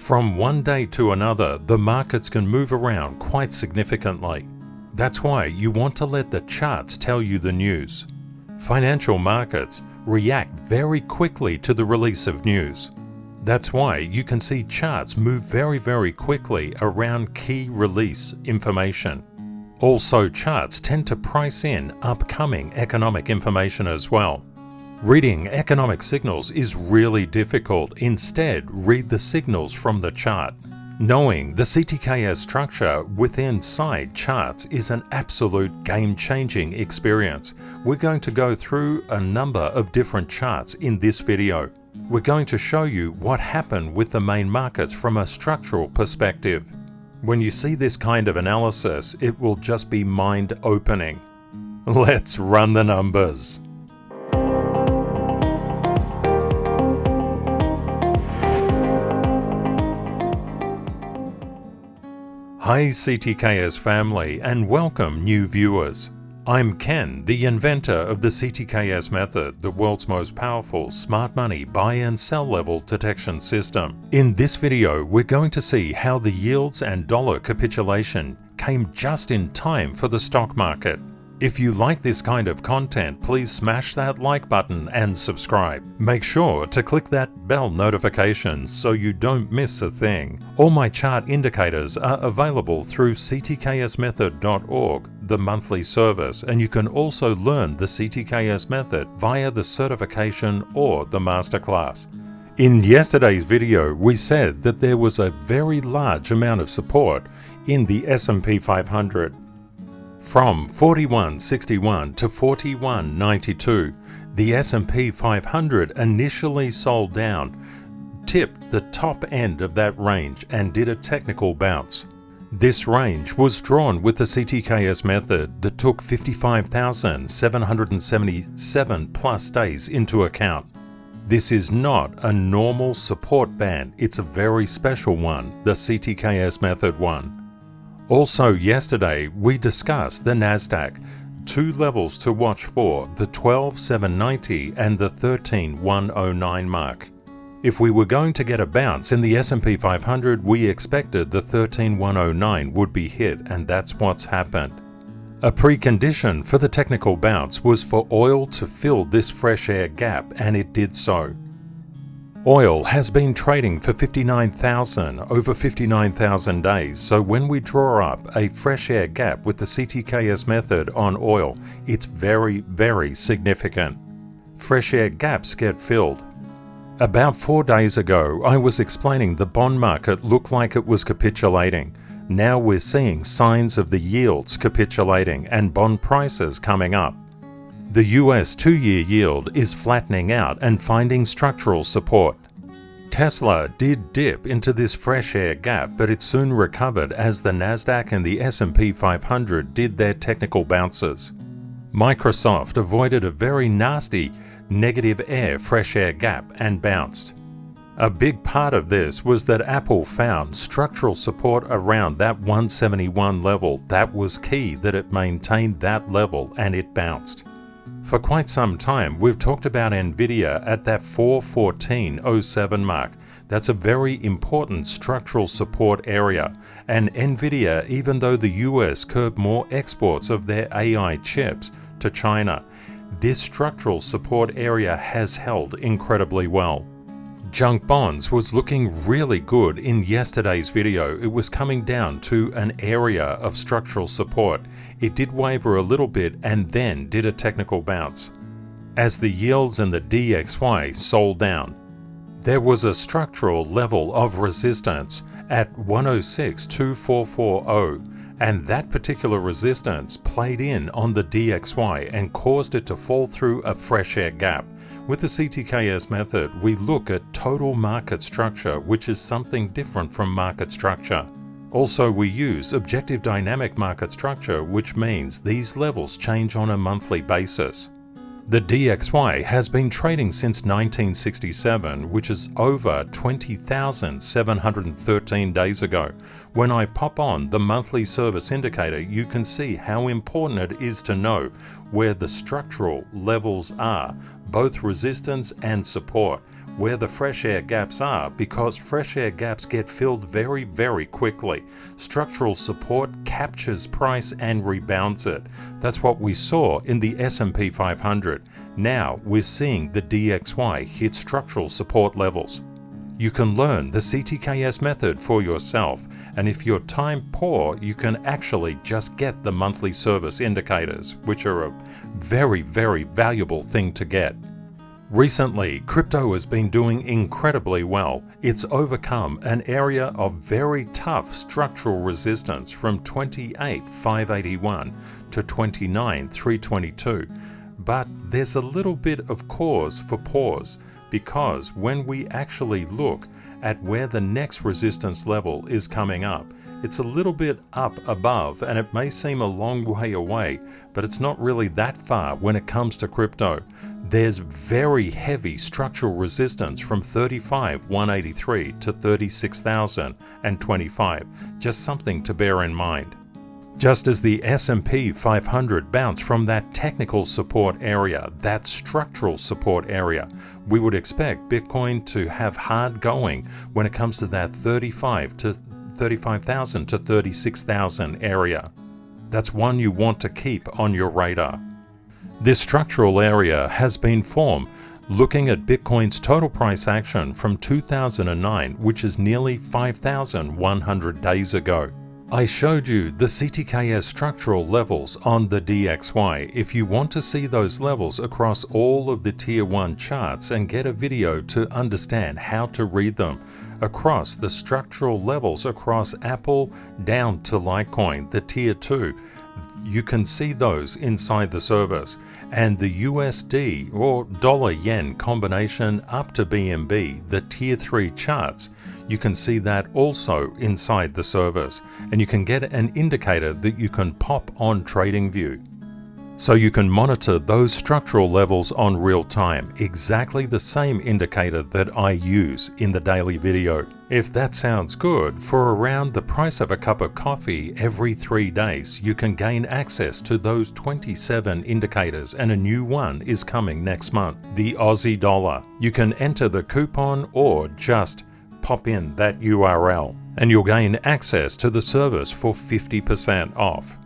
From one day to another, the markets can move around quite significantly. That's why you want to let the charts tell you the news. Financial markets react very quickly to the release of news. That's why you can see charts move very quickly around key release information. Also, charts tend to price in upcoming economic information as well. Reading economic signals is really difficult. Instead, read the signals from the chart. Knowing the CTKS structure within side charts is an absolute game-changing experience. We're going to go through a number of different charts in this video. We're going to show you what happened with the main markets from a structural perspective. When you see this kind of analysis, it will just be mind-opening. Let's run the numbers. Hi CTKS family, and welcome new viewers. I'm Ken, the inventor of the CTKS method, the world's most powerful smart money buy and sell level detection system. In this video, we're going to see how the yields and dollar capitulation came just in time for the stock market. If you like this kind of content, please smash that like button and subscribe. Make sure to click that bell notification so you don't miss a thing. All my chart indicators are available through ctksmethod.org, the monthly service, and you can also learn the CTKS method via the certification or the masterclass. In yesterday's video, we said that there was a very large amount of support in the S&P 500. From 41.61 to 41.92, the S&P 500 initially sold down, tipped the top end of that range and did a technical bounce. This range was drawn with the CTKS method that took 55,777 plus days into account. This is not a normal support band, it's a very special one, the CTKS method one. Also yesterday, we discussed the NASDAQ, two levels to watch for, the 12,790 and the 13,109 mark. If we were going to get a bounce in the S&P 500, we expected the 13,109 would be hit, and that's what's happened. A precondition for the technical bounce was for oil to fill this fresh air gap, and it did so. Oil has been trading for over 59,000 days, so when we draw up a fresh air gap with the CTKS method on oil, it's very significant. Fresh air gaps get filled. About 4 days ago, I was explaining the bond market looked like it was capitulating. Now we're seeing signs of the yields capitulating and bond prices coming up. The US 2-year yield is flattening out and finding structural support. Tesla did dip into this fresh air gap, but it soon recovered as the NASDAQ and the S&P 500 did their technical bounces. Microsoft avoided a very nasty negative air fresh air gap and bounced. A big part of this was that Apple found structural support around that 171 level. That was key, that it maintained that level and it bounced. For quite some time, we've talked about NVIDIA at that 414.07 mark. That's a very important structural support area. And NVIDIA, even though the US curbed more exports of their AI chips to China, this structural support area has held incredibly well. Junk bonds was looking really good in yesterday's video. It was coming down to an area of structural support. It did waver a little bit and then did a technical bounce. As the yields and the DXY sold down, there was a structural level of resistance at 106.2440, and that particular resistance played in on the DXY and caused it to fall through a fresh air gap. With the CTKS method, we look at total market structure, which is something different from market structure. Also, we use objective dynamic market structure, which means these levels change on a monthly basis. The DXY has been trading since 1967, which is over 20,713 days ago. When I pop on the monthly service indicator, you can see how important it is to know where the structural levels are, both resistance and support. where the fresh air gaps are, because fresh air gaps get filled very, very quickly. Structural support captures price and rebounds it. That's what we saw in the S&P 500. Now we're seeing the DXY hit structural support levels. You can learn the CTKS method for yourself, and if you're time poor, you can actually just get the monthly service indicators, which are a very, very valuable thing to get. Recently, crypto has been doing incredibly well. It's overcome an area of very tough structural resistance from 28,581 to 29,322. But there's a little bit of cause for pause, because when we actually look at where the next resistance level is coming up, it's a little bit up above, and it may seem a long way away, but it's not really that far when it comes to crypto. There's very heavy structural resistance from 35,183 to 36,025, just something to bear in mind. Just as the S&P 500 bounced from that technical support area, that structural support area, we would expect Bitcoin to have hard going when it comes to that 35,000 to 36,000 area. That's one you want to keep on your radar. This structural area has been formed looking at Bitcoin's total price action from 2009, which is nearly 5,100 days ago. I showed you the CTKS structural levels on the DXY. If you want to see those levels across all of the Tier 1 charts and get a video to understand how to read them across the structural levels across Apple down to Litecoin, the Tier 2, you can see those inside the service. And the USD or dollar-yen combination up to BNB, the Tier 3 charts, you can see that also inside the service, and you can get an indicator that you can pop on TradingView. So you can monitor those structural levels on real time, exactly the same indicator that I use in the daily video. If that sounds good, for around the price of a cup of coffee every 3 days, you can gain access to those 27 indicators, and a new one is coming next month, the Aussie dollar. You can enter the coupon or just pop in that URL, and you'll gain access to the service for 50% off.